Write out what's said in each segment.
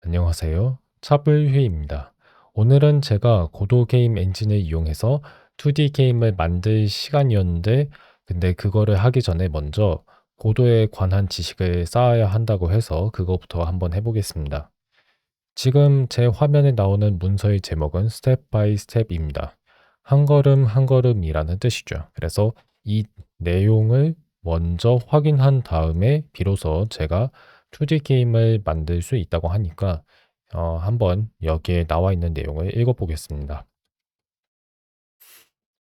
안녕하세요. 차블휘입니다. 오늘은 제가 고도 게임 엔진을 이용해서 2D 게임을 만들 시간이었는데, 근데 그거를 하기 전에 먼저 고도에 관한 지식을 쌓아야 한다고 해서 그거부터 한번 해보겠습니다. 지금 제 화면에 나오는 문서의 제목은 스텝 바이 스텝입니다. 한 걸음 한 걸음이라는 뜻이죠. 그래서 이 내용을 먼저 확인한 다음에 비로소 제가 2D 게임을 만들 수 있다고 하니까 한번 여기에 나와 있는 내용을 읽어보겠습니다.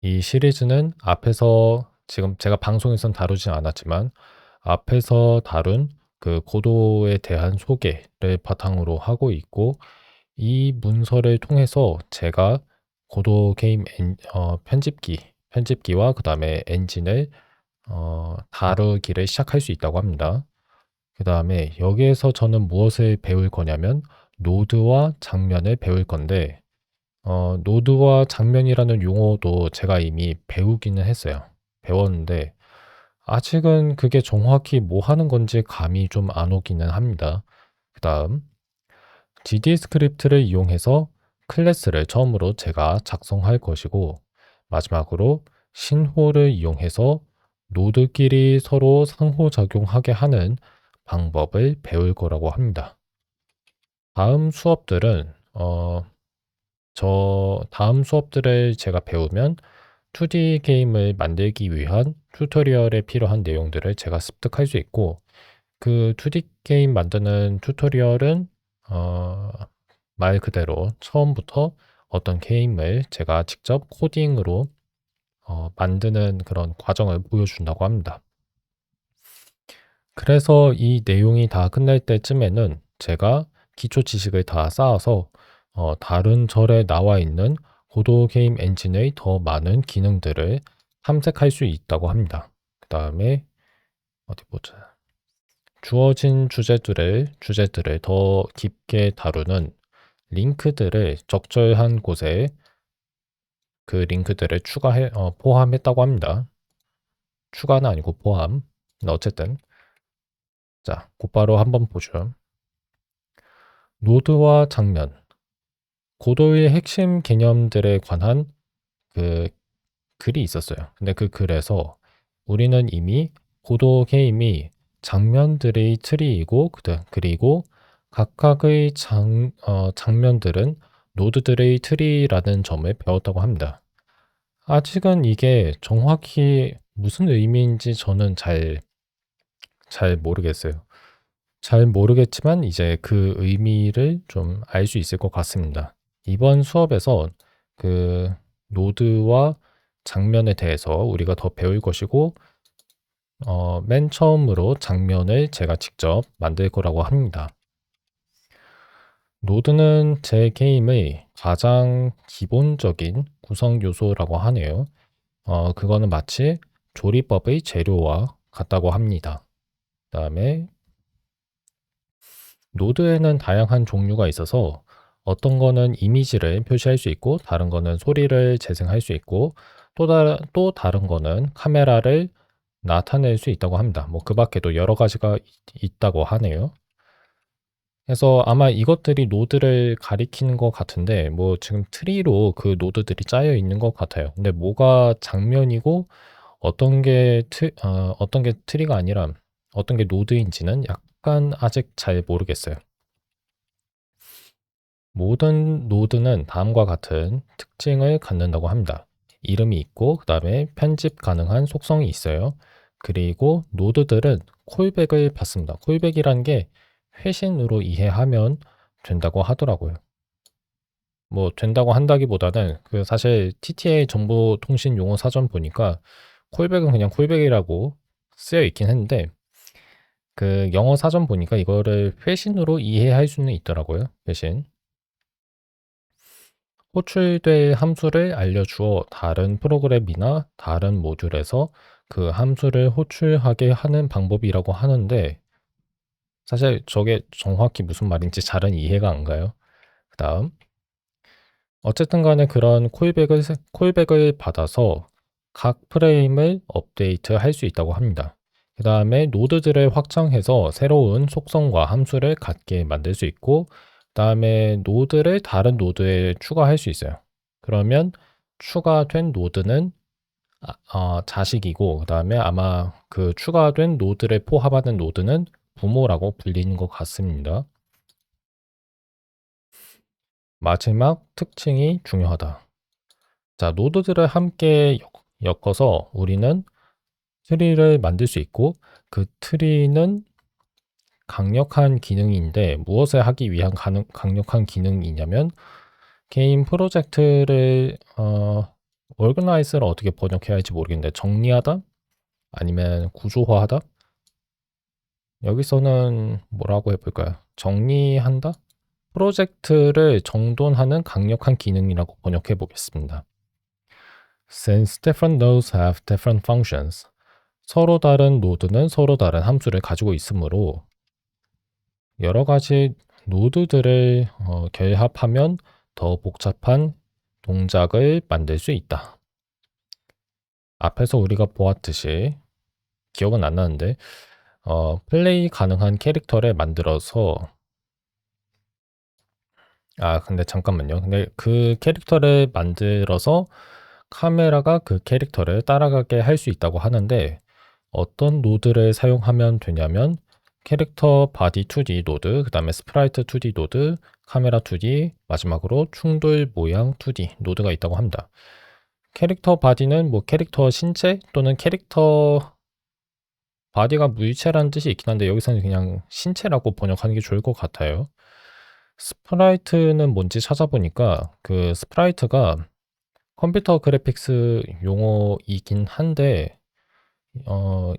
이 시리즈는 앞에서 지금 제가 방송에선 다루진 않았지만 앞에서 다룬 그 고도에 대한 소개를 바탕으로 하고 있고, 이 문서를 통해서 제가 고도 게임 편집기와 그 다음에 엔진을 다루기를 시작할 수 있다고 합니다. 그 다음에 여기에서 저는 무엇을 배울 거냐면 노드와 장면을 배울 건데, 노드와 장면이라는 용어도 제가 이미 배우기는 했어요. 배웠는데 아직은 그게 정확히 뭐 하는 건지 감이 좀 안 오기는 합니다. 그 다음 GD 스크립트를 이용해서 클래스를 처음으로 제가 작성할 것이고, 마지막으로 신호를 이용해서 노드끼리 서로 상호작용하게 하는 방법을 배울 거라고 합니다. 다음 수업들은 다음 수업들을 제가 배우면 2D 게임을 만들기 위한 튜토리얼에 필요한 내용들을 제가 습득할 수 있고, 그 2D 게임 만드는 튜토리얼은 어, 말 그대로 처음부터 어떤 게임을 제가 직접 코딩으로 만드는 그런 과정을 보여준다고 합니다. 그래서 이 내용이 다 끝날 때쯤에는 제가 기초 지식을 다 쌓아서 다른 절에 나와 있는 고도 게임 엔진의 더 많은 기능들을 탐색할 수 있다고 합니다. 그 다음에 어디 보자. 주어진 주제들을 더 깊게 다루는 링크들을 적절한 곳에 그 링크들을 포함했다고 합니다. 추가는 아니고 포함. 어쨌든 자, 곧바로 한번 보죠. 노드와 장면, 고도의 핵심 개념들에 관한 그 글이 있었어요. 근데 그 글에서 우리는 이미 고도 게임이 장면들의 트리이고, 그리고 각각의 장면들은 노드들의 트리라는 점을 배웠다고 합니다. 아직은 이게 정확히 무슨 의미인지 저는 잘 모르겠어요. 잘 모르겠지만 이제 그 의미를 좀 알 수 있을 것 같습니다. 이번 수업에서 그 노드와 장면에 대해서 우리가 더 배울 것이고, 맨 처음으로 장면을 제가 직접 만들 거라고 합니다. 노드는 제 게임의 가장 기본적인 구성 요소라고 하네요. 그거는 마치 조리법의 재료와 같다고 합니다. 그다음에 노드에는 다양한 종류가 있어서 어떤 거는 이미지를 표시할 수 있고, 다른 거는 소리를 재생할 수 있고, 또 다른 거는 카메라를 나타낼 수 있다고 합니다. 뭐 그 밖에도 여러 가지가 있다고 하네요. 그래서 아마 이것들이 노드를 가리키는 것 같은데, 뭐 지금 트리로 그 노드들이 짜여 있는 것 같아요. 근데 뭐가 장면이고 어떤 게 트리가 아니라 어떤 게 노드인지는 약간 아직 잘 모르겠어요. 모든 노드는 다음과 같은 특징을 갖는다고 합니다. 이름이 있고, 그 다음에 편집 가능한 속성이 있어요. 그리고 노드들은 콜백을 받습니다. 콜백이란 게 회신으로 이해하면 된다고 하더라고요. 뭐 된다고 한다기보다는 그 사실 TTA 정보통신 용어 사전 보니까 콜백은 그냥 콜백이라고 쓰여 있긴 했는데, 그 영어 사전 보니까 이거를 회신으로 이해할 수는 있더라고요. 회신. 호출될 함수를 알려주어 다른 프로그램이나 다른 모듈에서 그 함수를 호출하게 하는 방법이라고 하는데, 사실 저게 정확히 무슨 말인지 잘은 이해가 안 가요. 그 다음, 어쨌든 간에 그런 콜백을 받아서 각 프레임을 업데이트 할 수 있다고 합니다. 그 다음에 노드들을 확장해서 새로운 속성과 함수를 갖게 만들 수 있고, 그다음에 노드를 다른 노드에 추가할 수 있어요. 그러면 추가된 노드는 자식이고, 그다음에 아마 그 추가된 노드를 포함하는 노드는 부모라고 불리는 것 같습니다. 마지막 특징이 중요하다. 자, 노드들을 함께 엮어서 우리는 트리를 만들 수 있고, 그 트리는 강력한 기능인데 무엇을 하기 위한 강력한 기능이냐면 개인 프로젝트를 organize를 어떻게 번역해야 할지 모르겠는데 정리하다? 아니면 구조화하다? 여기서는 뭐라고 해볼까요? 정리한다? 프로젝트를 정돈하는 강력한 기능이라고 번역해 보겠습니다. Since different nodes have different functions, 서로 다른 노드는 서로 다른 함수를 가지고 있으므로 여러 가지 노드들을 결합하면 더 복잡한 동작을 만들 수 있다. 앞에서 우리가 보았듯이 기억은 안 나는데 플레이 가능한 캐릭터를 만들어서 근데 잠깐만요. 근데 그 캐릭터를 만들어서 카메라가 그 캐릭터를 따라가게 할 수 있다고 하는데 어떤 노드를 사용하면 되냐면 캐릭터 바디 2D 노드, 그 다음에 스프라이트 2D 노드, 카메라 2D, 마지막으로 충돌 모양 2D 노드가 있다고 합니다. 캐릭터 바디는 뭐 캐릭터 신체 또는 캐릭터 바디가 무의체라는 뜻이 있긴 한데 여기서는 그냥 신체라고 번역하는 게 좋을 것 같아요. 스프라이트는 뭔지 찾아보니까 그 스프라이트가 컴퓨터 그래픽스 용어이긴 한데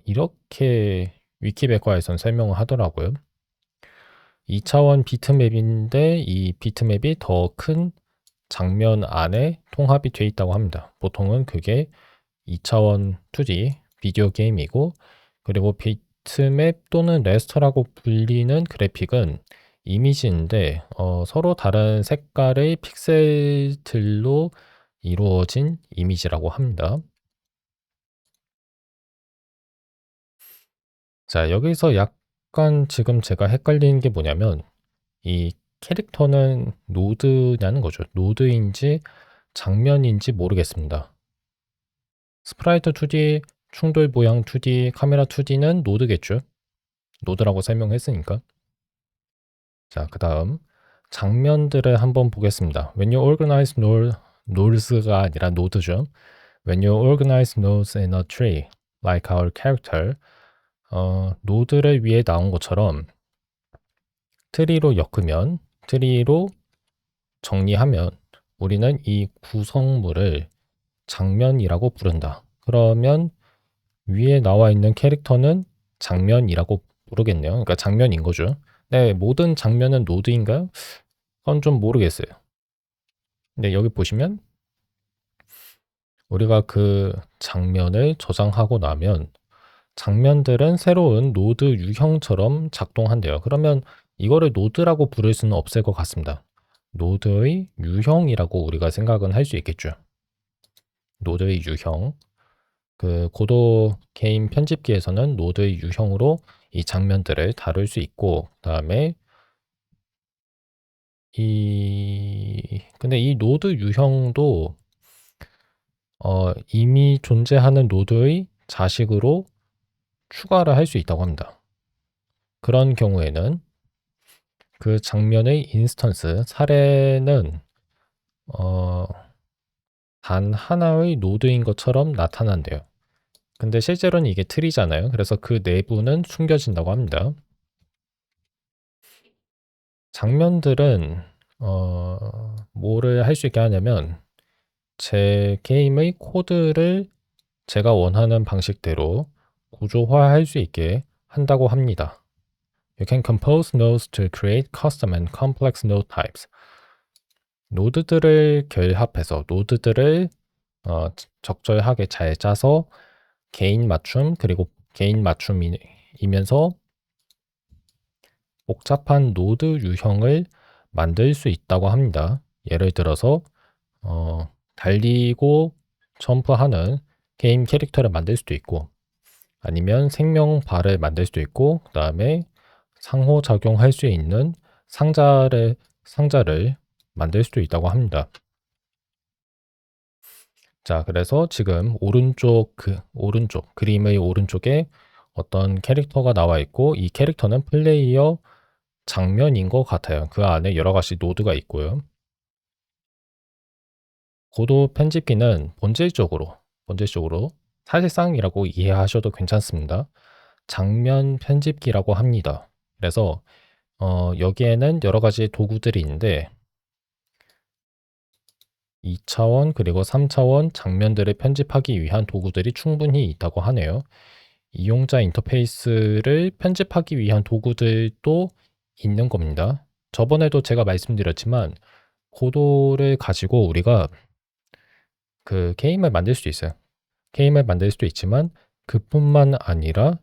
이렇게 위키백과에선 설명을 하더라고요. 2차원 비트맵인데 이 비트맵이 더 큰 장면 안에 통합이 되어 있다고 합니다. 보통은 그게 2차원 2D 비디오 게임이고, 그리고 비트맵 또는 레스터라고 불리는 그래픽은 이미지인데 서로 다른 색깔의 픽셀들로 이루어진 이미지라고 합니다. 자, 여기서 약간 지금 제가 헷갈리는 게 뭐냐면 이 캐릭터는 노드냐는 거죠. 노드인지 장면인지 모르겠습니다. 스프라이트 2D, 충돌 모양 2D, 카메라 2D는 노드겠죠. 노드라고 설명했으니까. 자, 그 다음 장면들을 한번 보겠습니다. When you organize nodes가 아니라 노드죠. When you organize nodes in a tree, like our character, 노드를 위에 나온 것처럼 트리로 엮으면, 트리로 정리하면 우리는 이 구성물을 장면이라고 부른다. 그러면 위에 나와 있는 캐릭터는 장면이라고 부르겠네요. 그러니까 장면인 거죠. 네, 모든 장면은 노드인가요? 그건 좀 모르겠어요. 근데 여기 보시면 우리가 그 장면을 저장하고 나면 장면들은 새로운 노드 유형처럼 작동한대요. 그러면 이거를 노드라고 부를 수는 없을 것 같습니다. 노드의 유형이라고 우리가 생각은 할 수 있겠죠. 노드의 유형. 그 고도 게임 편집기에서는 노드의 유형으로 이 장면들을 다룰 수 있고, 그다음에 근데 이 노드 유형도 이미 존재하는 노드의 자식으로 추가를 할 수 있다고 합니다. 그런 경우에는 그 장면의 인스턴스, 사례는 단 하나의 노드인 것처럼 나타난대요. 근데 실제로는 이게 틀이잖아요. 그래서 그 내부는 숨겨진다고 합니다. 장면들은 뭐를 할 수 있게 하냐면 제 게임의 코드를 제가 원하는 방식대로 구조화할 수 있게 한다고 합니다. You can compose nodes to create custom and complex node types. 노드들을 결합해서 노드들을 적절하게 잘 짜서 개인 맞춤, 그리고 개인 맞춤이면서 복잡한 노드 유형을 만들 수 있다고 합니다. 예를 들어서 달리고 점프하는 게임 캐릭터를 만들 수도 있고, 아니면 생명발을 만들 수도 있고, 그 다음에 상호작용할 수 있는 상자를 상자를 만들 수도 있다고 합니다. 자, 그래서 지금 오른쪽 그림의 오른쪽에 어떤 캐릭터가 나와 있고 이 캐릭터는 플레이어 장면인 것 같아요. 그 안에 여러 가지 노드가 있고요. 고도 편집기는 본질적으로 사실상이라고 이해하셔도 괜찮습니다. 장면 편집기라고 합니다. 그래서 여기에는 여러 가지 도구들이 있는데 2차원 그리고 3차원 장면들을 편집하기 위한 도구들이 충분히 있다고 하네요. 이용자 인터페이스를 편집하기 위한 도구들도 있는 겁니다. 저번에도 제가 말씀드렸지만 고도를 가지고 우리가 그 게임을 만들 수 있어요. 게임을 만들 수도 있지만 그뿐만 아니라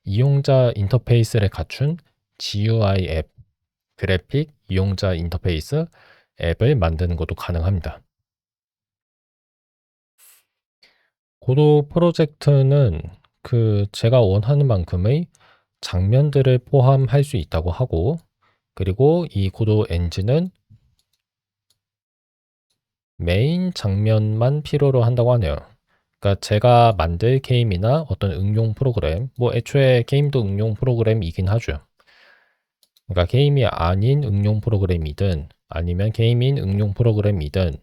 이용자 인터페이스를 갖춘 GUI 앱, 그래픽 이용자 인터페이스 앱을 만드는 것도 가능합니다. 고도 프로젝트는 제가 원하는 만큼의 장면들을 포함할 수 있다고 하고, 그리고 이 고도 엔진은 메인 장면만 필요로 한다고 하네요. 그러니까 제가 만들 게임이나 어떤 응용 프로그램, 뭐 애초에 게임도 응용 프로그램이긴 하죠. 그러니까 게임이 아닌 응용 프로그램이든 아니면 게임인 응용 프로그램이든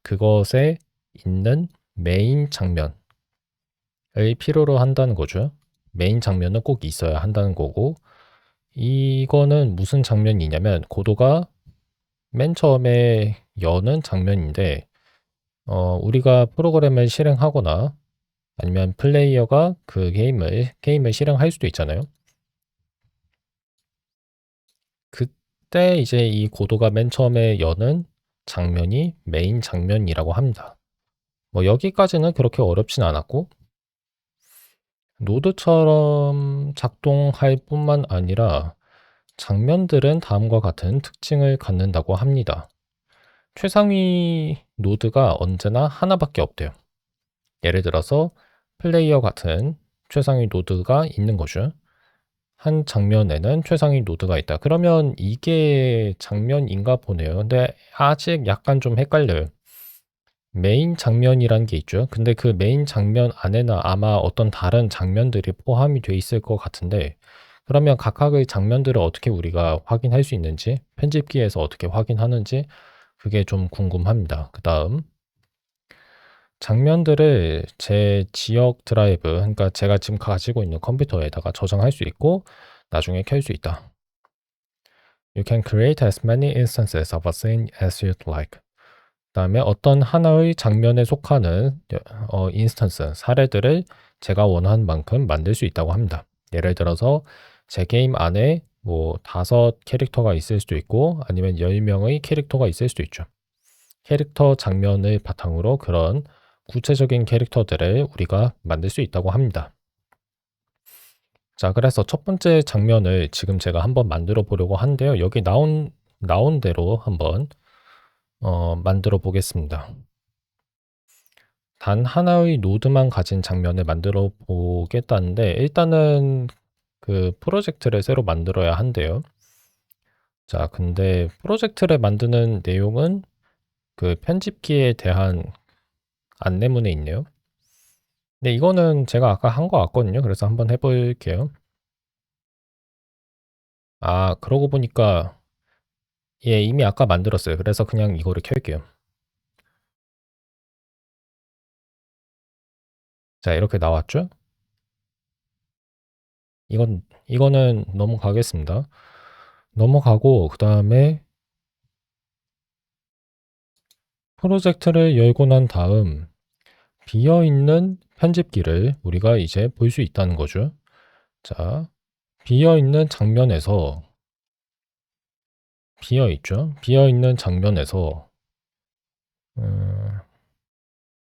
그것에 있는 메인 장면을 필요로 한다는 거죠. 메인 장면은 꼭 있어야 한다는 거고, 이거는 무슨 장면이냐면 고도가 맨 처음에 여는 장면인데 우리가 프로그램을 실행하거나 아니면 플레이어가 그 게임을 실행할 수도 있잖아요. 그때 이제 이 고도가 맨 처음에 여는 장면이 메인 장면이라고 합니다. 뭐 여기까지는 그렇게 어렵진 않았고 노드처럼 작동할 뿐만 아니라 장면들은 다음과 같은 특징을 갖는다고 합니다. 최상위 노드가 언제나 하나밖에 없대요. 예를 들어서 플레이어 같은 최상위 노드가 있는 거죠. 한 장면에는 최상위 노드가 있다. 그러면 이게 장면인가 보네요. 근데 아직 약간 좀 헷갈려요. 메인 장면이란 게 있죠. 근데 그 메인 장면 안에는 아마 어떤 다른 장면들이 포함이 돼 있을 것 같은데, 그러면 각각의 장면들을 어떻게 우리가 확인할 수 있는지, 편집기에서 어떻게 확인하는지, 그게 좀 궁금합니다. 그 다음, 장면들을 제 지역 드라이브, 그러니까 제가 지금 가지고 있는 컴퓨터에다가 저장할 수 있고, 나중에 켤 수 있다. You can create as many instances of a scene as you'd like. 그다음에 어떤 하나의 장면에 속하는 인스턴스, 사례들을 제가 원하는 만큼 만들 수 있다고 합니다. 예를 들어서 제 게임 안에 뭐 5캐릭터가 있을 수도 있고 아니면 10명의 캐릭터가 있을 수도 있죠. 캐릭터 장면을 바탕으로 그런 구체적인 캐릭터들을 우리가 만들 수 있다고 합니다. 자, 그래서 첫 번째 장면을 지금 제가 한번 만들어 보려고 하는데요. 여기 나온 대로 한번 만들어 보겠습니다. 단 하나의 노드만 가진 장면을 만들어 보겠다는데 일단은 그 프로젝트를 새로 만들어야 한대요. 자, 근데 프로젝트를 만드는 내용은 그 편집기에 대한 안내문에 있네요. 근데 이거는 제가 아까 한 거 같거든요. 그래서 한번 해볼게요. 아, 그러고 보니까 예, 이미 아까 만들었어요. 그래서 그냥 이거를 켤게요. 자, 이렇게 나왔죠? 이거는 넘어가겠습니다. 넘어가고 그다음에 프로젝트를 열고 난 다음 비어있는 편집기를 우리가 이제 볼 수 있다는 거죠. 자, 비어있는 장면에서 비어있죠. 비어있는 장면에서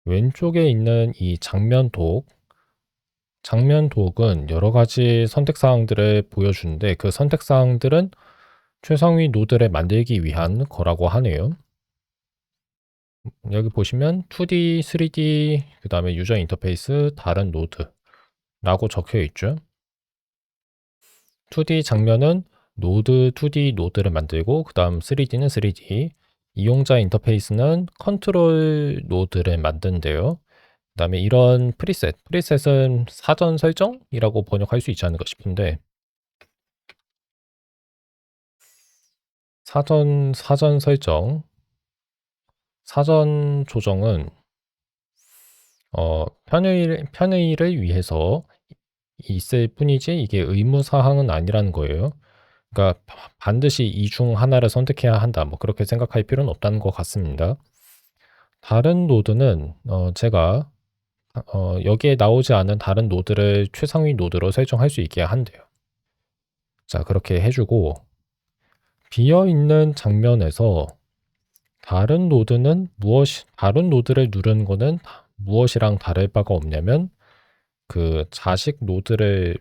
왼쪽에 있는 이 장면 독은 여러 가지 선택사항들을 보여주는데 그 선택사항들은 최상위 노드를 만들기 위한 거라고 하네요. 여기 보시면 2D, 3D, 그 다음에 유저 인터페이스, 다른 노드라고 적혀 있죠. 2D 장면은 노드 2D 노드를 만들고 그 다음 3D는 3D, 이용자 인터페이스는 컨트롤 노드를 만든대요. 그 다음에 이런 프리셋은 사전 설정이라고 번역할 수 있지 않을까 싶은데, 사전 설정, 사전 조정은 편의를 위해서 있을 뿐이지 이게 의무 사항은 아니라는 거예요. 그러니까 반드시 이 중 하나를 선택해야 한다. 뭐 그렇게 생각할 필요는 없다는 것 같습니다. 다른 노드는 제가 여기에 나오지 않은 다른 노드를 최상위 노드로 설정할 수 있게 한대요. 자, 그렇게 해주고 비어있는 장면에서 다른 노드를 누르는 거는 무엇이랑 다를 바가 없냐면 그 자식 노드를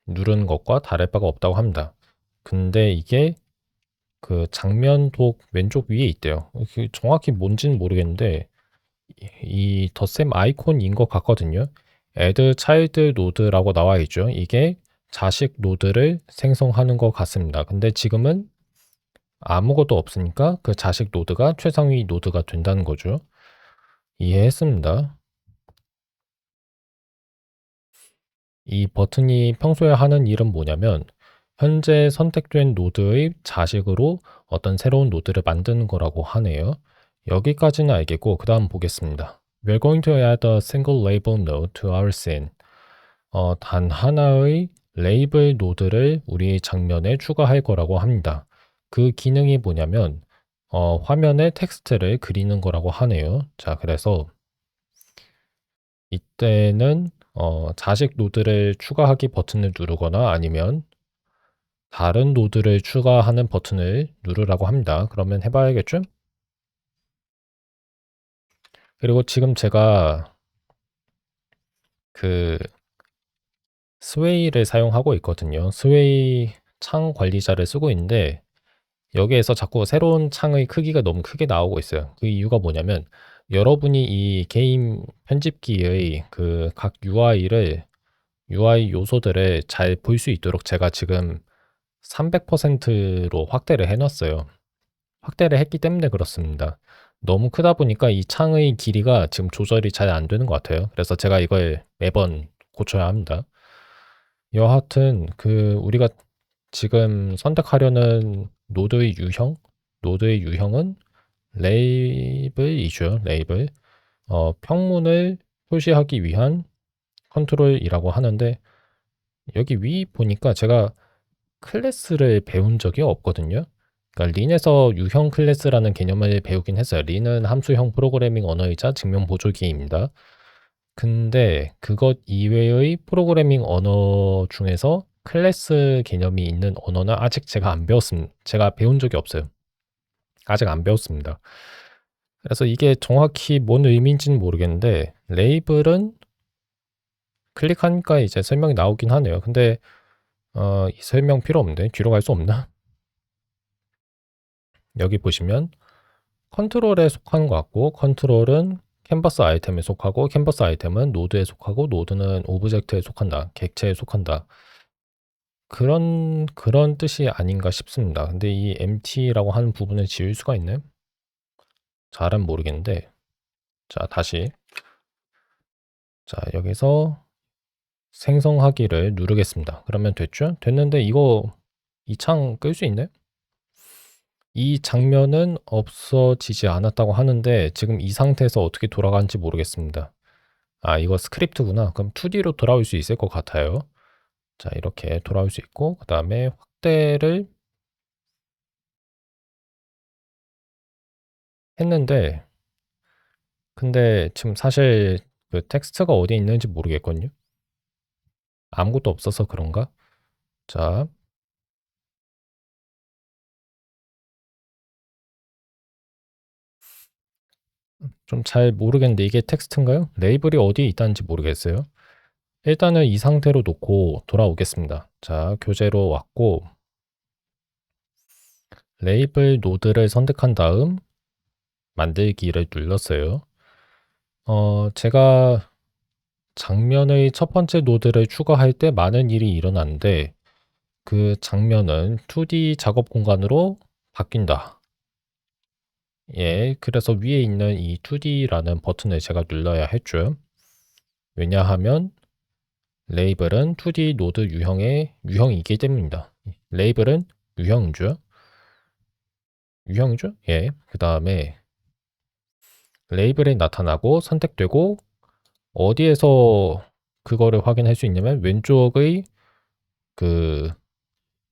누르는 것과 다를 바가 없다고 합니다. 근데 이게 그 장면독 왼쪽 위에 있대요. 정확히 뭔지는 모르겠는데 이 덧셈 아이콘인 것 같거든요. add child node라고 나와 있죠. 이게 자식 노드를 생성하는 것 같습니다. 근데 지금은 아무것도 없으니까 그 자식 노드가 최상위 노드가 된다는 거죠. 이해했습니다. 이 버튼이 평소에 하는 일은 뭐냐면 현재 선택된 노드의 자식으로 어떤 새로운 노드를 만드는 거라고 하네요. 여기까지는 알겠고 그 다음 보겠습니다. We're going to add a single label node to our scene. 단 하나의 레이블 노드를 우리 장면에 추가할 거라고 합니다. 그 기능이 뭐냐면 화면에 텍스트를 그리는 거라고 하네요. 자, 그래서 이때는 자식 노드를 추가하기 버튼을 누르거나 아니면 다른 노드를 추가하는 버튼을 누르라고 합니다. 그러면 해봐야겠죠? 그리고 지금 제가 그 스웨이를 사용하고 있거든요. 스웨이 창 관리자를 쓰고 있는데 여기에서 자꾸 새로운 창의 크기가 너무 크게 나오고 있어요. 그 이유가 뭐냐면 여러분이 이 게임 편집기의 그 각 UI 요소들을 잘 볼 수 있도록 제가 지금 300%로 확대를 해놨어요. 확대를 했기 때문에 그렇습니다. 너무 크다 보니까 이 창의 길이가 지금 조절이 잘 안 되는 것 같아요. 그래서 제가 이걸 매번 고쳐야 합니다. 여하튼 우리가 지금 선택하려는 노드의 유형은 레이블이죠. 레이블. 평문을 표시하기 위한 컨트롤이라고 하는데 여기 위 보니까 제가 클래스를 배운 적이 없거든요. 그러니까 린에서 유형 클래스라는 개념을 배우긴 했어요. 린은 함수형 프로그래밍 언어이자 증명 보조기입니다. 근데 그것 이외의 프로그래밍 언어 중에서 클래스 개념이 있는 언어는 아직 제가 배운 적이 없어요. 아직 안 배웠습니다. 그래서 이게 정확히 뭔 의미인지는 모르겠는데 레이블은 클릭하니까 이제 설명이 나오긴 하네요. 근데 이 설명 필요 없는데 뒤로 갈 수 없나? 여기 보시면 컨트롤에 속하는 것 같고 컨트롤은 캔버스 아이템에 속하고 캔버스 아이템은 노드에 속하고 노드는 오브젝트에 속한다. 객체에 속한다. 그런 뜻이 아닌가 싶습니다. 근데 이 empty라고 하는 부분을 지울 수가 있나요? 잘은 모르겠는데 자 다시 자 여기서 생성하기를 누르겠습니다. 그러면 됐죠? 됐는데 이 창 끌 수 있나요? 이 장면은 없어지지 않았다고 하는데 지금 이 상태에서 어떻게 돌아가는지 모르겠습니다. 아, 이거 스크립트구나. 그럼 2D로 돌아올 수 있을 것 같아요. 자, 이렇게 돌아올 수 있고 그 다음에 확대를 했는데 근데 지금 사실 그 텍스트가 어디 있는지 모르겠거든요. 아무것도 없어서 그런가? 자, 좀 잘 모르겠는데 이게 텍스트인가요? 레이블이 어디에 있다는지 모르겠어요. 일단은 이 상태로 놓고 돌아오겠습니다. 자, 교재로 왔고 레이블 노드를 선택한 다음 만들기를 눌렀어요. 제가 장면의 첫 번째 노드를 추가할 때 많은 일이 일어났는데 그 장면은 2D 작업 공간으로 바뀐다. 예, 그래서 위에 있는 이 2D라는 버튼을 제가 눌러야 했죠. 왜냐하면 레이블은 2D 노드 유형의 유형이기 때문입니다. 레이블은 유형이죠. 유형이죠? 예. 그 다음에 레이블이 나타나고 선택되고 어디에서 그거를 확인할 수 있냐면 왼쪽의 그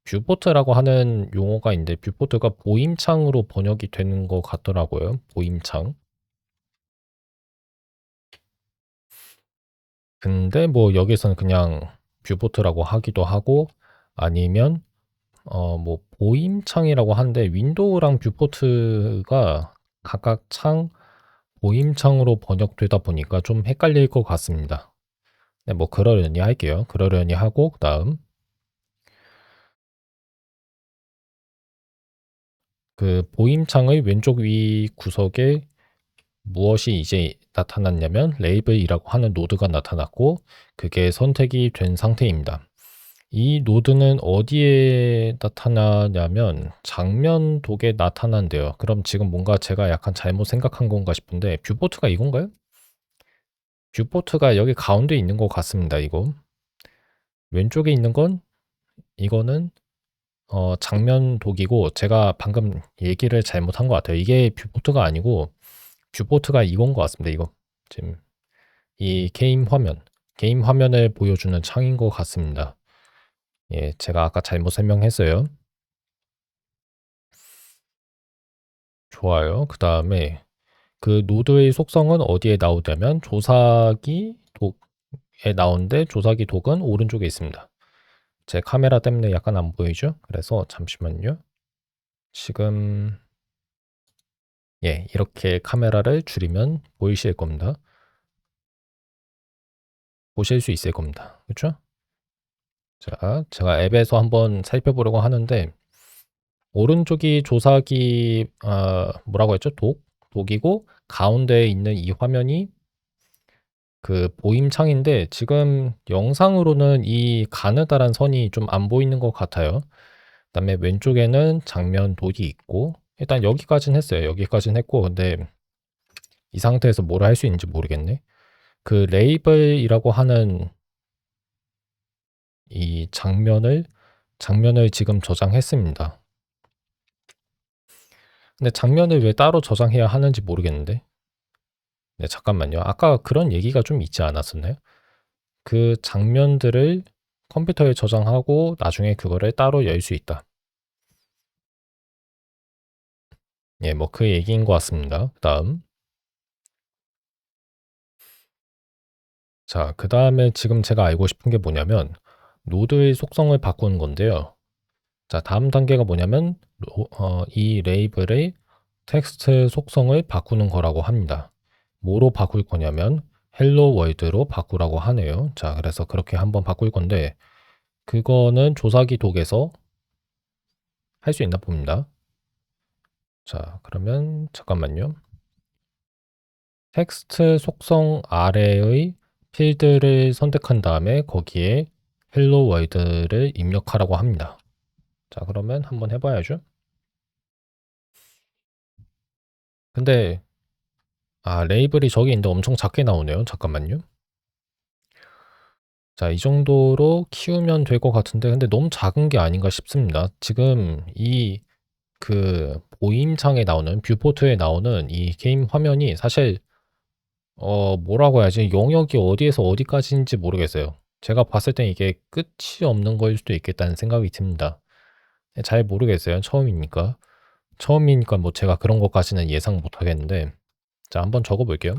뷰포트라고 하는 용어가 있는데 뷰포트가 보임창으로 번역이 되는 것 같더라고요. 보임창. 근데 뭐 여기서는 그냥 뷰포트라고 하기도 하고 아니면 뭐 보임창이라고 하는데 윈도우랑 뷰포트가 각각 창 보임창으로 번역되다 보니까 좀 헷갈릴 것 같습니다. 네, 뭐 그러려니 할게요. 그러려니 하고 그다음 그 보임창의 왼쪽 위 구석에 무엇이 이제 나타났냐면 레이블이라고 하는 노드가 나타났고 그게 선택이 된 상태입니다. 이 노드는 어디에 나타나냐면 장면 독에 나타난대요. 그럼 지금 뭔가 제가 약간 잘못 생각한 건가 싶은데 뷰포트가 이건가요? 뷰포트가 여기 가운데 있는 것 같습니다. 이거 왼쪽에 있는 건 이거는 장면 독이고 제가 방금 얘기를 잘못한 것 같아요. 이게 뷰포트가 아니고 뷰포트가 이건 것 같습니다. 이거 지금 이 게임 화면을 보여주는 창인 것 같습니다. 예, 제가 아까 잘못 설명했어요. 좋아요. 그 다음에 그 노드의 속성은 어디에 나오냐면 조사기 독에 나오는데 조사기 독은 오른쪽에 있습니다. 제 카메라 때문에 약간 안 보이죠? 그래서 잠시만요. 지금 예, 이렇게 카메라를 줄이면 보이실 겁니다. 보실 수 있을 겁니다. 그렇죠? 자, 제가 앱에서 한번 살펴보려고 하는데 오른쪽이 조사기 뭐라고 했죠? 독이고 가운데에 있는 이 화면이 그 보임창인데 지금 영상으로는 이 가느다란 선이 좀 안 보이는 것 같아요. 그다음에 왼쪽에는 장면 독이 있고 일단 여기까지는 했어요. 여기까지는 했고 근데 이 상태에서 뭘 할 수 있는지 모르겠네. 그 레이블이라고 하는 이 장면을 지금 저장했습니다. 근데 장면을 왜 따로 저장해야 하는지 모르겠는데. 네, 잠깐만요. 아까 그런 얘기가 좀 있지 않았었나요? 그 장면들을 컴퓨터에 저장하고 나중에 그거를 따로 열 수 있다. 예, 뭐 그 얘기인 것 같습니다. 그다음. 자, 그다음에 지금 제가 알고 싶은 게 뭐냐면 노드의 속성을 바꾸는 건데요. 자, 다음 단계가 뭐냐면 이 레이블의 텍스트 속성을 바꾸는 거라고 합니다. 뭐로 바꿀 거냐면 헬로 월드로 바꾸라고 하네요. 자, 그래서 그렇게 한번 바꿀 건데 그거는 조사기 독에서 할 수 있나 봅니다. 자, 그러면 잠깐만요. 텍스트 속성 아래의 필드를 선택한 다음에 거기에 헬로 월드를 입력하라고 합니다. 자, 그러면 한번 해봐야죠. 근데 레이블이 저기 있는데 엄청 작게 나오네요. 잠깐만요. 자, 이 정도로 키우면 될 것 같은데 근데 너무 작은 게 아닌가 싶습니다. 지금 이 그 보임창에 나오는 뷰포트에 나오는 이 게임 화면이 사실 뭐라고 해야지 영역이 어디에서 어디까지인지 모르겠어요. 제가 봤을 땐 이게 끝이 없는 거일 수도 있겠다는 생각이 듭니다. 잘 모르겠어요. 처음이니까. 처음이니까 뭐 제가 그런 것까지는 예상 못 하겠는데 자, 한번 적어 볼게요.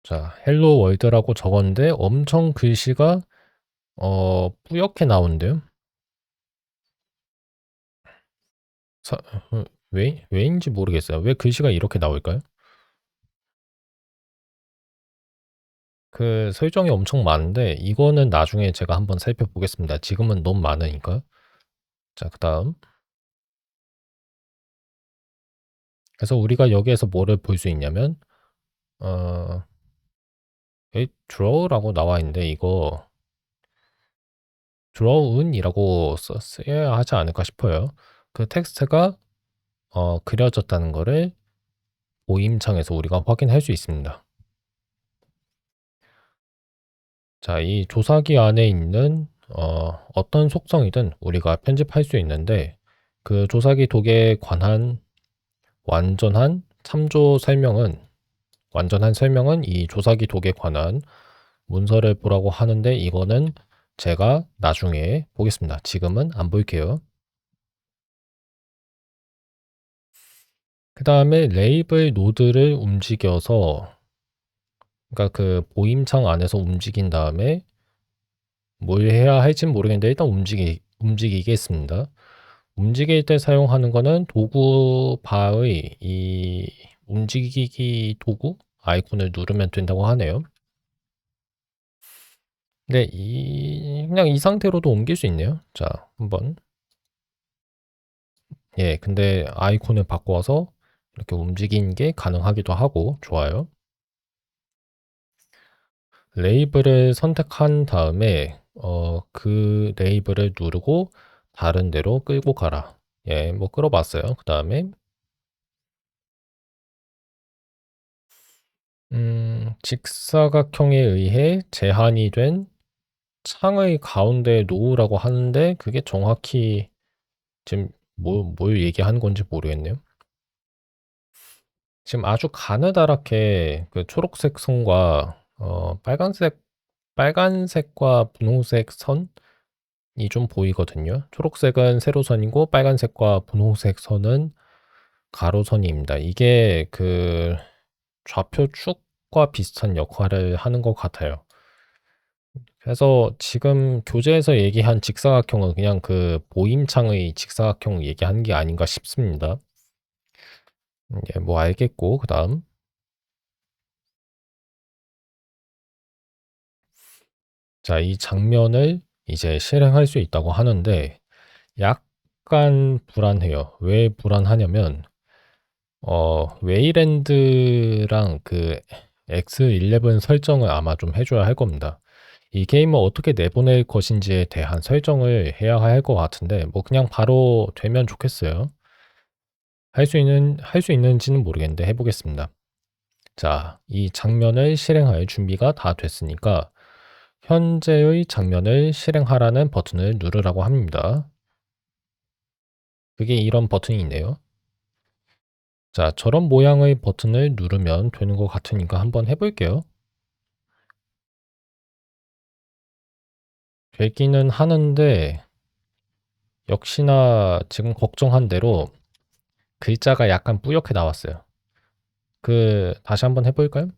자, 헬로 월드라고 적었는데 엄청 글씨가 뿌옇게 나오는데요. 사 왜인지 모르겠어요. 왜 글씨가 이렇게 나올까요? 그 설정이 엄청 많은데 이거는 나중에 제가 한번 살펴보겠습니다. 지금은 너무 많으니까. 자, 그다음. 그래서 우리가 여기에서 뭐를 볼 수 있냐면 어 여기 draw라고 나와 있는데 이거 draw이라고 써야 하지 않을까 싶어요. 그 텍스트가 그려졌다는 거를 모임창에서 우리가 확인할 수 있습니다. 자, 이 조사기 안에 있는 어떤 속성이든 우리가 편집할 수 있는데 그 조사기 독에 관한 완전한 참조 설명은 완전한 설명은 이 조사기 독에 관한 문서를 보라고 하는데 이거는 제가 나중에 보겠습니다. 지금은 안 볼게요. 그 다음에 레이블 노드를 움직여서 그러니까 그 모임창 안에서 움직인 다음에 뭘 해야 할진 모르겠는데 일단 움직이겠습니다. 움직일 때 사용하는 거는 도구 바의 이 움직이기 도구 아이콘을 누르면 된다고 하네요. 근데 그냥 이 상태로도 옮길 수 있네요. 자, 한번. 예, 근데 아이콘을 바꿔서 이렇게 움직이는 게 가능하기도 하고 좋아요. 레이블을 선택한 다음에 그 레이블을 누르고 다른 데로 끌고 가라. 예, 뭐 끌어봤어요. 그 다음에 직사각형에 의해 제한이 된 창의 가운데에 놓으라고 하는데 그게 정확히 지금 뭘 얘기하는 건지 모르겠네요. 지금 아주 가느다랗게 그 초록색 선과 빨간색과 분홍색 선이 좀 보이거든요. 초록색은 세로선이고 빨간색과 분홍색 선은 가로선입니다. 이게 그 좌표 축과 비슷한 역할을 하는 것 같아요. 그래서 지금 교재에서 얘기한 직사각형은 그냥 그 모임창의 직사각형 얘기하는 게 아닌가 싶습니다. 예, 뭐 알겠고, 그 다음. 자, 이 장면을 이제 실행할 수 있다고 하는데 약간 불안해요. 왜 불안하냐면 웨이랜드랑 그 X11 설정을 아마 좀 해줘야 할 겁니다. 이 게임을 어떻게 내보낼 것인지에 대한 설정을 해야 할 것 같은데 뭐 그냥 바로 되면 좋겠어요. 할 수 있는지는 모르겠는데 해보겠습니다. 자, 이 장면을 실행할 준비가 다 됐으니까 현재의 장면을 실행하라는 버튼을 누르라고 합니다. 그게 이런 버튼이 있네요. 자, 저런 모양의 버튼을 누르면 되는 것 같으니까 한번 해볼게요. 되기는 하는데 역시나 지금 걱정한 대로 글자가 약간 뿌옇게 나왔어요. 다시 한번 해볼까요?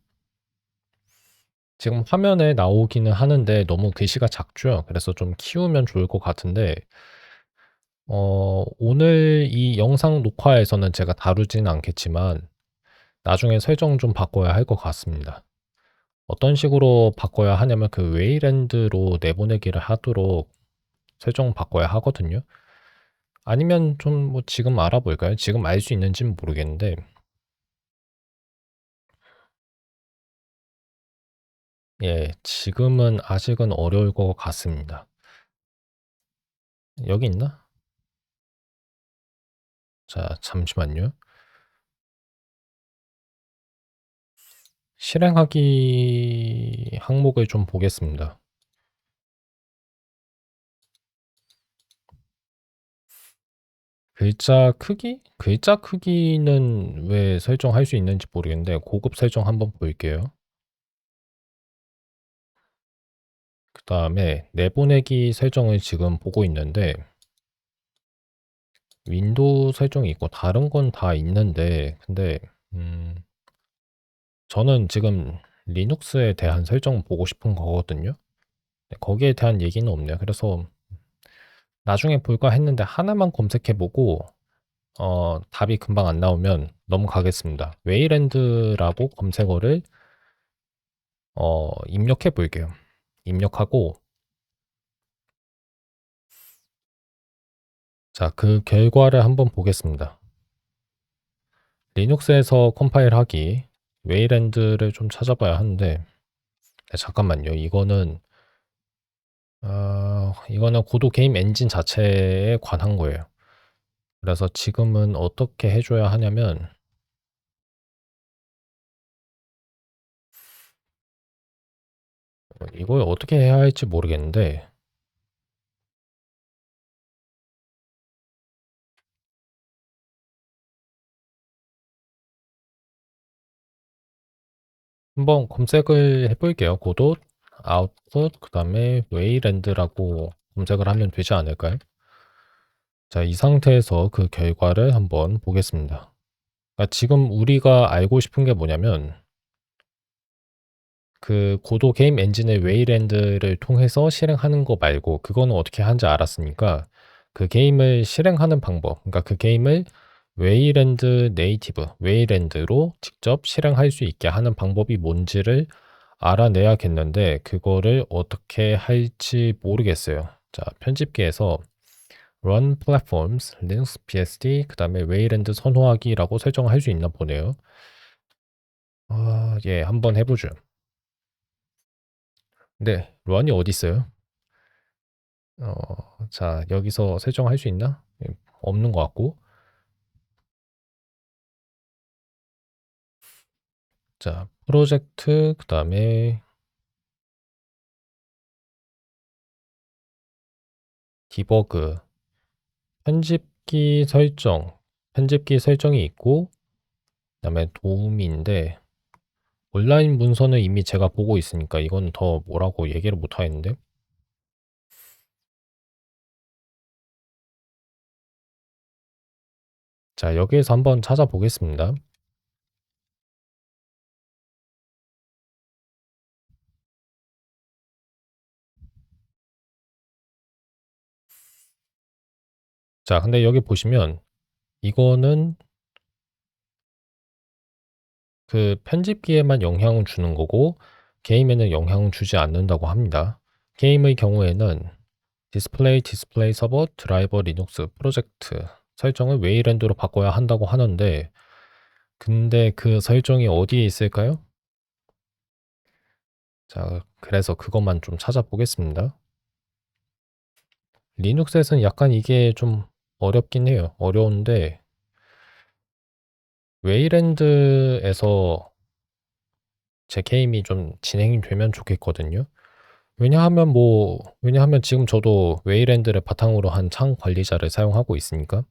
지금 화면에 나오기는 하는데 너무 글씨가 작죠? 그래서 좀 키우면 좋을 것 같은데 오늘 이 영상 녹화에서는 제가 다루진 않겠지만 나중에 설정 좀 바꿔야 할 것 같습니다. 어떤 식으로 바꿔야 하냐면 그 웨이랜드로 내보내기를 하도록 설정 바꿔야 하거든요. 아니면 좀 뭐 지금 알아볼까요? 지금 알 수 있는지는 모르겠는데 예, 지금은 아직은 어려울 것 같습니다. 여기 있나? 자, 잠시만요. 실행하기 항목을 좀 보겠습니다. 글자 크기? 글자 크기는 왜 설정할 수 있는지 모르겠는데 고급 설정 한번 볼게요. 그 다음에 내보내기 설정을 지금 보고 있는데 윈도우 설정이 있고 다른 건 다 있는데 근데 저는 지금 리눅스에 대한 설정 보고 싶은 거거든요. 네, 거기에 대한 얘기는 없네요. 그래서 나중에 볼까 했는데 하나만 검색해보고 답이 금방 안 나오면 넘어가겠습니다. 웨이랜드라고 검색어를 입력해 볼게요. 입력하고 자, 그 결과를 한번 보겠습니다. 리눅스에서 컴파일하기 웨이랜드를 좀 찾아봐야 하는데 네, 잠깐만요. 이거는 이거는 고도 게임 엔진 자체에 관한 거예요. 그래서 지금은 어떻게 해 줘야 하냐면 이걸 어떻게 해야 할지 모르겠는데 한번 검색을 해 볼게요. 고도 아웃풋 그다음에 웨이랜드라고 검색을 하면 되지 않을까요? 자, 이 상태에서 그 결과를 한번 보겠습니다. 그러니까 지금 우리가 알고 싶은 게 뭐냐면 그 고도 게임 엔진의 웨이랜드를 통해서 실행하는 거 말고 그거는 어떻게 하는지 알았으니까 그 게임을 실행하는 방법, 그러니까 그 게임을 웨이랜드 네이티브, 웨이랜드로 직접 실행할 수 있게 하는 방법이 뭔지를 알아내야겠는데 그거를 어떻게 할지 모르겠어요. 자, 편집기에서 Run Platforms, Linux BSD, 그 다음에 웨이랜드 선호하기라고 설정할 수 있나 보네요. 예, 한번 해보죠. 네, 런이 어디 있어요? 자, 여기서 설정할 수 있나? 없는 것 같고. 자, 프로젝트, 그 다음에 디버그, 편집기 설정, 편집기 설정이 있고, 그 다음에 도우미인데, 온라인 문서는 이미 제가 보고 있으니까 이건 더 뭐라고 얘기를 못 하겠는데. 자, 여기에서 한번 찾아보겠습니다. 자, 근데 여기 보시면 이거는 그 편집기에만 영향을 주는 거고, 게임에는 영향을 주지 않는다고 합니다. 게임의 경우에는 디스플레이 서버 드라이버 리눅스 프로젝트 설정을 웨이랜드로 바꿔야 한다고 하는데 근데 그 설정이 어디에 있을까요? 자, 그래서 그것만 좀 찾아보겠습니다. 리눅스에서는 약간 이게 좀 어렵긴 해요. 어려운데 웨이랜드에서 제 게임이 좀 진행이 되면 좋겠거든요. 왜냐하면 지금 저도 웨이랜드를 바탕으로 한 창 관리자를 사용하고 있으니까.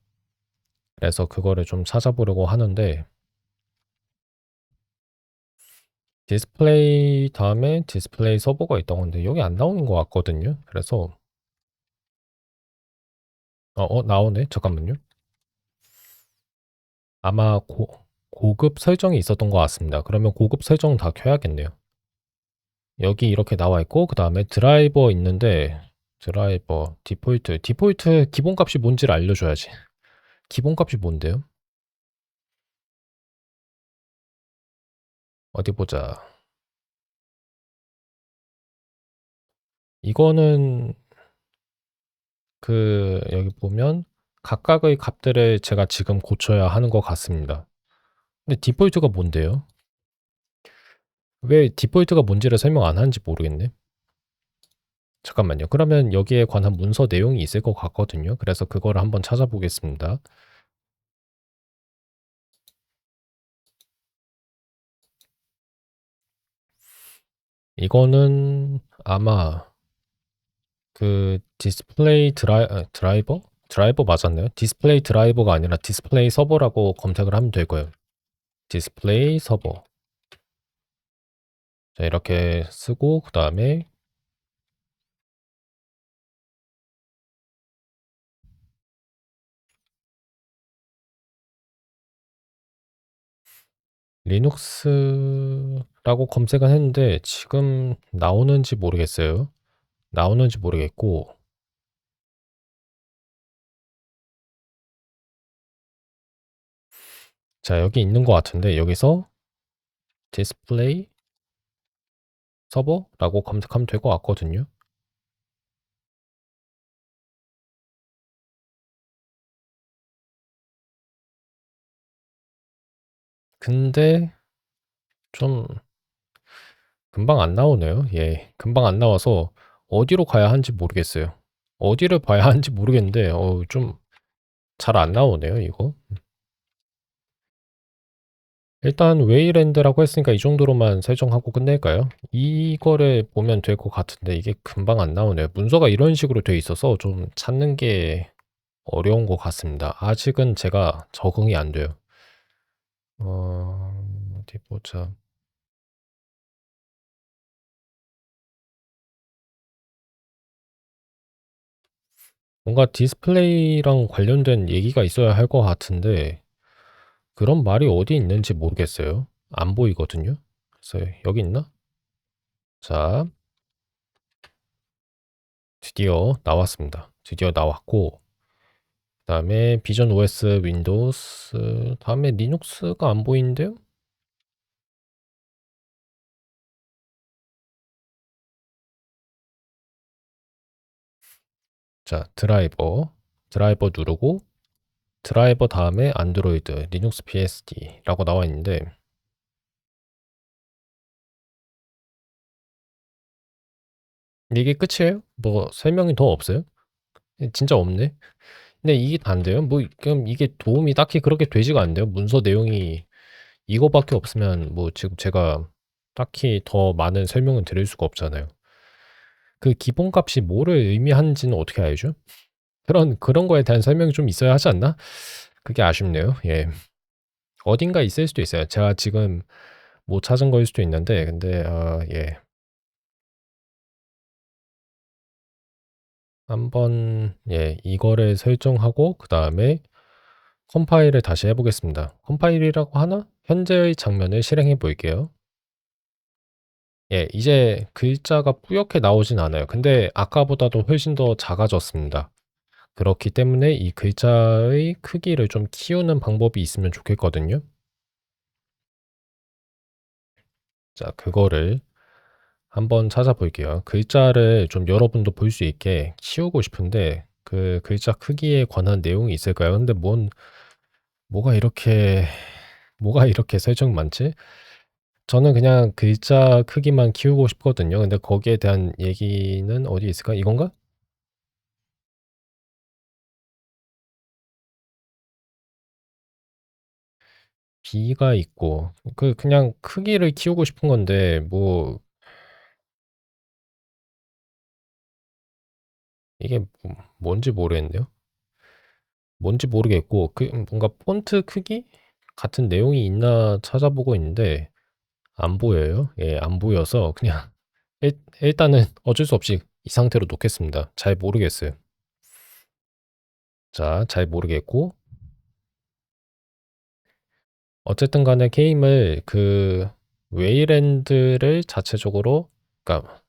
그래서 그거를 좀 찾아보려고 하는데 디스플레이 다음에 디스플레이 서버가 있다고 하는데 여기 안 나오는 것 같거든요. 그래서 나오네. 잠깐만요. 아마 고급 설정이 있었던 것 같습니다. 그러면 고급 설정 다 켜야겠네요. 여기 이렇게 나와 있고 그 다음에 드라이버 있는데 드라이버 디폴트 기본값이 뭔지를 알려줘야지. 기본값이 뭔데요? 어디 보자. 이거는 여기 보면 각각의 값들을 제가 지금 고쳐야 하는 것 같습니다. 근데 디폴트가 뭔데요? 왜 디폴트가 뭔지를 설명 안 하는지 모르겠네. 잠깐만요. 그러면 여기에 관한 문서 내용이 있을 것 같거든요. 그래서 그거를 한번 찾아보겠습니다. 이거는 아마 그 드라이버? 드라이버 맞았나요? 디스플레이 드라이버가 아니라 디스플레이 서버라고 검색을 하면 될 거예요. 디스플레이 서버. 자, 이렇게 쓰고 그 다음에 리눅스라고 검색을 했는데 지금 나오는지 모르겠어요. 나오는지 모르겠고 자, 여기 있는 것 같은데 여기서 디스플레이 서버라고 검색하면 될 것 같거든요. 근데 좀 금방 안 나오네요. 예, 금방 안 나와서 어디로 가야 하는지 모르겠어요. 어디를 봐야 하는지 모르겠는데 좀 잘 안 나오네요 이거. 일단 웨이랜드라고 했으니까 이 정도로만 설정하고 끝낼까요? 이거를 보면 될 것 같은데 이게 금방 안 나오네요. 문서가 이런 식으로 돼 있어서 좀 찾는 게 어려운 것 같습니다. 아직은 제가 적응이 안 돼요. 어디 보자. 뭔가 디스플레이랑 관련된 얘기가 있어야 할 것 같은데 그런 말이 어디 있는지 모르겠어요. 안 보이거든요. 그래서 여기 있나? 자, 드디어 나왔습니다. 드디어 나왔고 그다음에 비전 OS 윈도우스 다음에 리눅스가 안 보이는데요? 자, 드라이버 누르고 드라이버 다음에 안드로이드 리눅스 BSD라고 나와 있는데 이게 끝이에요? 뭐 설명이 더 없어요? 진짜 없네. 근데 이게 다 안 돼요? 뭐 그럼 이게 도움이 딱히 그렇게 되지가 않는데요. 문서 내용이 이거밖에 없으면 뭐 지금 제가 딱히 더 많은 설명을 드릴 수가 없잖아요. 그 기본값이 뭐를 의미하는지는 어떻게 알죠? 그런 거에 대한 설명이 좀 있어야 하지 않나? 그게 아쉽네요. 예. 어딘가 있을 수도 있어요. 제가 지금 못 찾은 거일 수도 있는데 근데 예. 한번 이거를 설정하고 그다음에 컴파일을 다시 해 보겠습니다. 컴파일이라고 하나? 현재의 장면을 실행해 볼게요. 예, 이제 글자가 뿌옇게 나오진 않아요. 근데 아까보다도 훨씬 더 작아졌습니다. 그렇기 때문에 이 글자의 크기를 좀 키우는 방법이 있으면 좋겠거든요. 자, 그거를 한번 찾아볼게요. 글자를 좀 여러분도 볼 수 있게 키우고 싶은데 그 글자 크기에 관한 내용이 있을까요? 근데 뭐가 이렇게 뭐가 이렇게 설정 많지? 저는 그냥 글자 크기만 키우고 싶거든요. 근데 거기에 대한 얘기는 어디 있을까? 이건가? B가 있고 그냥 크기를 키우고 싶은 건데 뭐 이게 뭔지 모르겠네요. 뭔지 모르겠고 뭔가 폰트 크기 같은 내용이 있나 찾아보고 있는데 안 보여요. 예, 안 보여서 그냥 일단은 어쩔 수 없이 이 상태로 놓겠습니다. 잘 모르겠어요. 자, 잘 모르겠고 어쨌든 간에 게임을 웨이랜드를 자체적으로 그러니까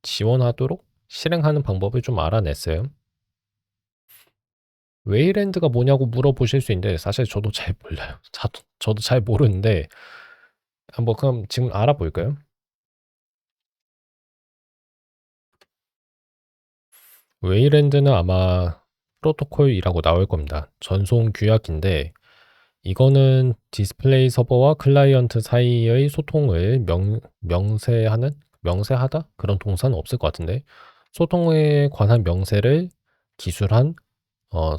지원하도록 실행하는 방법을 좀 알아냈어요. 웨이랜드가 뭐냐고 물어보실 수 있는데 사실 저도 잘 몰라요. 저도 잘 모르는데 한번 그럼 지금 알아볼까요? 웨이랜드는 아마 프로토콜이라고 나올 겁니다. 전송 규약인데 이거는 디스플레이 서버와 클라이언트 사이의 소통을 명세하다? 그런 동사는 없을 것 같은데 소통에 관한 명세를 기술한 어,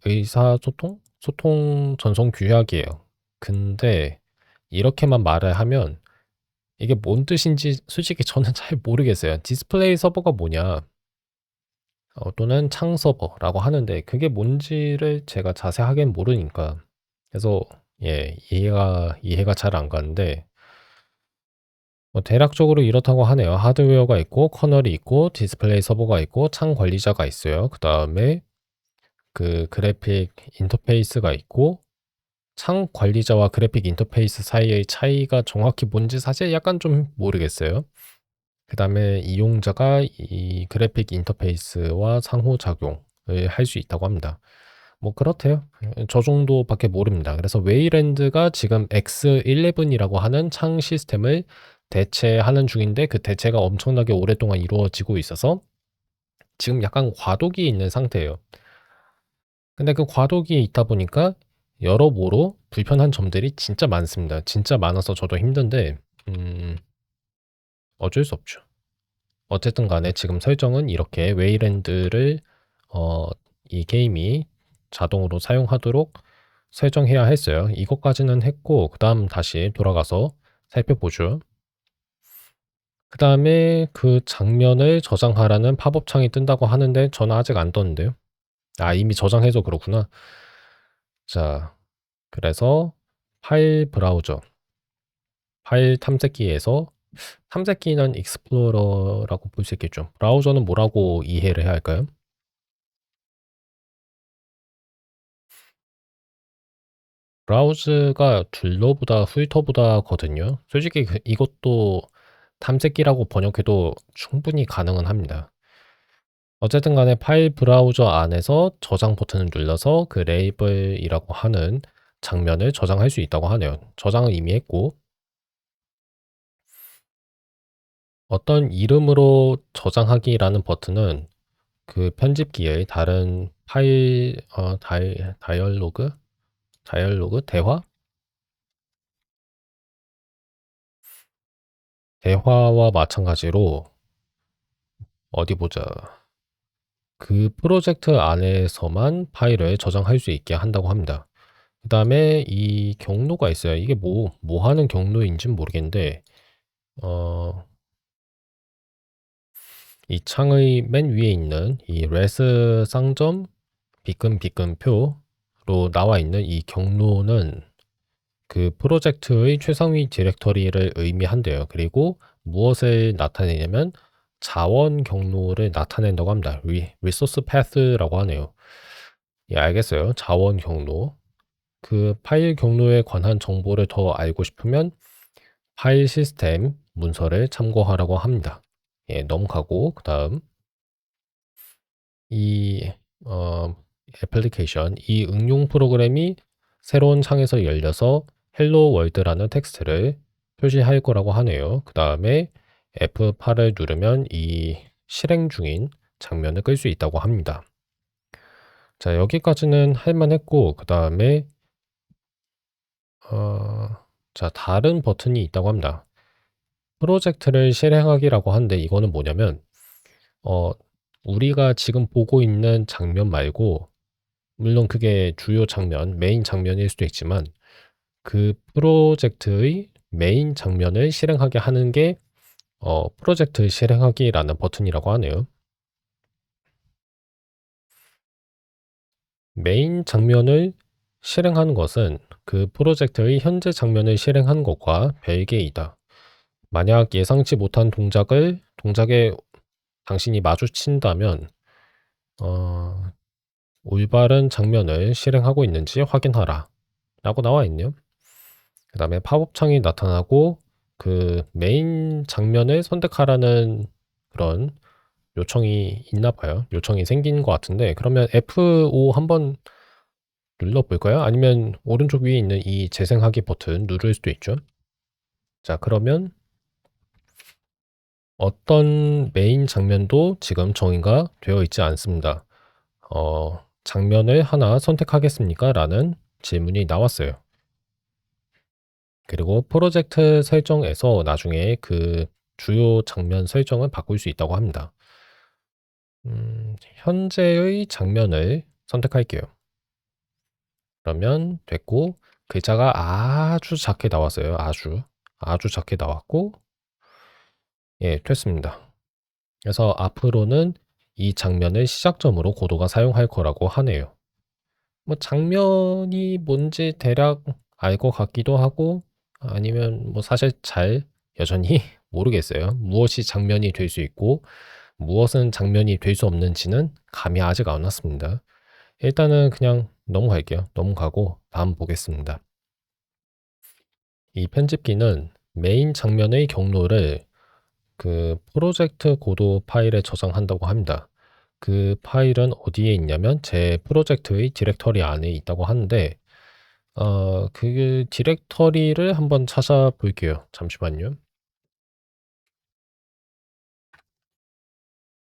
의사소통? 소통 전송 규약이에요. 근데 이렇게만 말을 하면 이게 뭔 뜻인지 솔직히 저는 잘 모르겠어요. 디스플레이 서버가 뭐냐? 또는 창 서버라고 하는데 그게 뭔지를 제가 자세하게는 모르니까 그래서 이해가 잘 안 가는데 뭐 대략적으로 이렇다고 하네요. 하드웨어가 있고 커널이 있고 디스플레이 서버가 있고 창 관리자가 있어요. 그다음에 그 그래픽 인터페이스가 있고 창 관리자와 그래픽 인터페이스 사이의 차이가 정확히 뭔지 사실 약간 좀 모르겠어요. 그다음에 이용자가 이 그래픽 인터페이스와 상호작용을 할 수 있다고 합니다. 뭐 그렇대요. 저 정도밖에 모릅니다. 그래서 웨이랜드가 지금 X11이라고 하는 창 시스템을 대체하는 중인데 그 대체가 엄청나게 오랫동안 이루어지고 있어서 지금 약간 과도기에 있는 상태예요. 근데 그 과도기에 있다 보니까 여러모로 불편한 점들이 진짜 많습니다. 진짜 많아서 저도 힘든데 어쩔 수 없죠. 어쨌든 간에 지금 설정은 이렇게 웨이랜드를 어 이 게임이 자동으로 사용하도록 설정해야 했어요. 이것까지는 했고 그다음 다시 돌아가서 살펴보죠. 그다음에 그 장면을 저장하라는 팝업 창이 뜬다고 하는데 저는 아직 안 떴는데요. 아 이미 저장해서 그렇구나. 자 그래서 파일 브라우저, 파일 탐색기에서 탐색기는 익스플로러라고 볼 수 있겠죠. 브라우저는 뭐라고 이해를 해야 할까요? 브라우즈가 둘러보다 훑어보다거든요. 솔직히 이것도 탐색기라고 번역해도 충분히 가능은 합니다. 어쨌든 간에 파일 브라우저 안에서 저장 버튼을 눌러서 그 레이블이라고 하는 장면을 저장할 수 있다고 하네요. 저장을 이미 했고 어떤 이름으로 저장하기라는 버튼은 그 편집기의 다른 파일 다이얼로그 대화와 마찬가지로 어디 보자. 그 프로젝트 안에서만 파일을 저장할 수 있게 한다고 합니다. 그다음에 이 경로가 있어요. 이게 뭐 하는 경로인지는 모르겠는데 어 이 창의 맨 위에 있는 이 레스 쌍점 비끈비끈표로 나와 있는 이 경로는 그 프로젝트의 최상위 디렉터리를 의미한대요. 그리고 무엇을 나타내냐면 자원 경로를 나타낸다고 합니다. 리소스 패스라고 하네요. 예, 알겠어요. 자원 경로. 그 파일 경로에 관한 정보를 더 알고 싶으면 파일 시스템 문서를 참고하라고 합니다. 예, 넘어가고 그다음 이 애플리케이션 이 응용 프로그램이 새로운 창에서 열려서 헬로 월드라는 텍스트를 표시할 거라고 하네요. 그다음에 F8을 누르면 이 실행 중인 장면을 끌 수 있다고 합니다. 자, 여기까지는 할 만했고 그다음에 자, 다른 버튼이 있다고 합니다. 프로젝트를 실행하기라고 하는데 이거는 뭐냐면 어 우리가 지금 보고 있는 장면 말고 물론 그게 주요 장면, 메인 장면일 수도 있지만 그 프로젝트의 메인 장면을 실행하게 하는 게 프로젝트 실행하기라는 버튼이라고 하네요. 메인 장면을 실행하는 것은 그 프로젝트의 현재 장면을 실행하는 것과 별개이다. 만약 예상치 못한 동작에 당신이 마주친다면 어, 올바른 장면을 실행하고 있는지 확인하라 라고 나와 있네요. 그 다음에 팝업 창이 나타나고 그 메인 장면을 선택하라는 그런 요청이 있나 봐요. 요청이 생긴 것 같은데 그러면 F5 한번 눌러볼까요? 아니면 오른쪽 위에 있는 이 재생하기 버튼 누를 수도 있죠. 자, 그러면 어떤 메인 장면도 지금 정의가 되어 있지 않습니다. 장면을 하나 선택하겠습니까? 라는 질문이 나왔어요. 그리고 프로젝트 설정에서 나중에 그 주요 장면 설정을 바꿀 수 있다고 합니다. 현재의 장면을 선택할게요. 그러면 됐고 글자가 아주 작게 나왔어요. 아주 작게 나왔고 예, 됐습니다. 그래서 앞으로는 이 장면을 시작점으로 고도가 사용할 거라고 하네요. 뭐 장면이 뭔지 대략 알 것 같기도 하고 아니면 뭐 사실 잘 여전히 모르겠어요. 무엇이 장면이 될 수 있고 무엇은 장면이 될 수 없는지는 감이 아직 안 왔습니다. 일단은 그냥 넘어갈게요. 넘어가고 다음 보겠습니다. 이 편집기는 메인 장면의 경로를 그 프로젝트 고도 파일에 저장한다고 합니다. 그 파일은 어디에 있냐면 제 프로젝트의 디렉터리 안에 있다고 하는데 그 디렉터리를 한번 찾아볼게요. 잠시만요.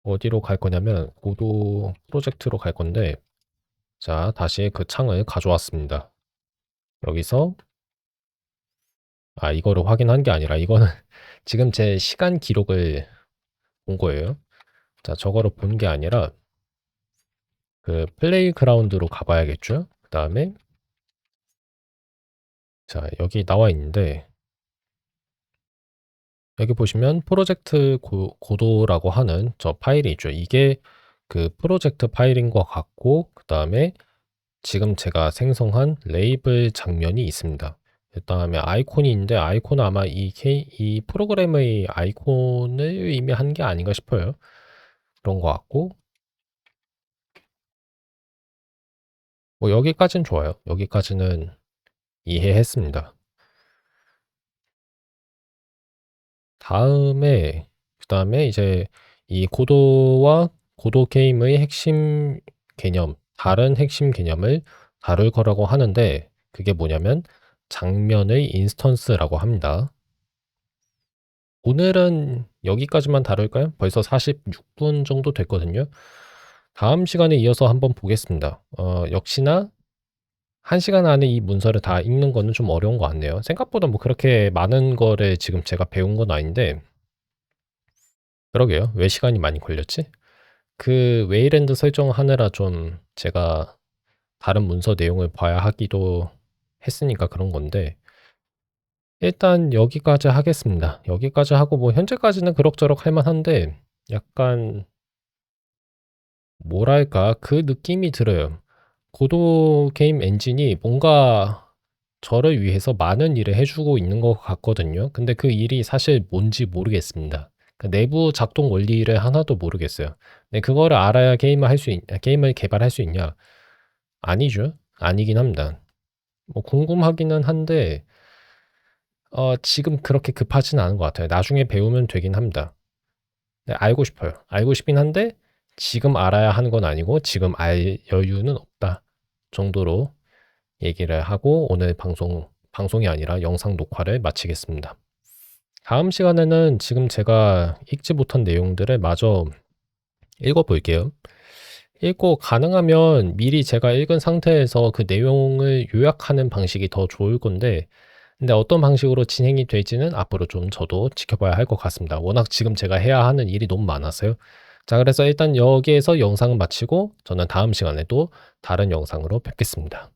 어디로 갈 거냐면 고도 프로젝트로 갈 건데 자, 다시 그 창을 가져왔습니다. 여기서 이거를 확인한 게 아니라 이거는 지금 제 시간 기록을 본 거예요. 자, 저거를 본 게 아니라 그 플레이그라운드로 가 봐야겠죠? 그다음에 자, 여기 나와 있는데 여기 보시면 프로젝트 고도라고 하는 저 파일이 있죠. 이게 그 프로젝트 파일인 것 같고 그다음에 지금 제가 생성한 레이블 장면이 있습니다. 그다음에 아이콘이 있는데 아이콘은 아마 이 프로그램의 아이콘을 의미한 게 아닌가 싶어요. 그런 것 같고 뭐 여기까지는 좋아요. 여기까지는 이해했습니다. 그다음에 이제 이 고도와 고도 게임의 핵심 개념, 다른 핵심 개념을 다룰 거라고 하는데 그게 뭐냐면 장면의 인스턴스라고 합니다. 오늘은 여기까지만 다룰까요? 벌써 46분 정도 됐거든요. 다음 시간에 이어서 한번 보겠습니다. 역시나 1시간 안에 이 문서를 다 읽는 거는 좀 어려운 것 같네요. 생각보다 뭐 그렇게 많은 거를 지금 제가 배운 건 아닌데 그러게요. 왜 시간이 많이 걸렸지? 그 웨이랜드 설정하느라 좀 제가 다른 문서 내용을 봐야 하기도 했으니까 그런 건데 일단 여기까지 하겠습니다. 여기까지 하고 뭐 현재까지는 그럭저럭 할 만한데 약간 뭐랄까 그 느낌이 들어요. 고도 게임 엔진이 뭔가 저를 위해서 많은 일을 해 주고 있는 것 같거든요. 근데 그 일이 사실 뭔지 모르겠습니다. 그 내부 작동 원리를 하나도 모르겠어요. 근데 그거를 알아야 게임을 개발할 수 있냐? 아니죠. 아니긴 합니다. 뭐 궁금하기는 한데 지금 그렇게 급하지는 않은 것 같아요. 나중에 배우면 되긴 합니다. 네, 알고 싶어요. 알고 싶긴 한데 지금 알아야 하는 건 아니고 지금 알 여유는 없다 정도로 얘기를 하고 오늘 방송이 아니라 영상 녹화를 마치겠습니다. 다음 시간에는 지금 제가 읽지 못한 내용들을 마저 읽어볼게요. 읽고 가능하면 미리 제가 읽은 상태에서 그 내용을 요약하는 방식이 더 좋을 건데 근데 어떤 방식으로 진행이 될지는 앞으로 좀 저도 지켜봐야 할 것 같습니다. 워낙 지금 제가 해야 하는 일이 너무 많아서요. 자, 그래서 일단 여기에서 영상을 마치고 저는 다음 시간에도 다른 영상으로 뵙겠습니다.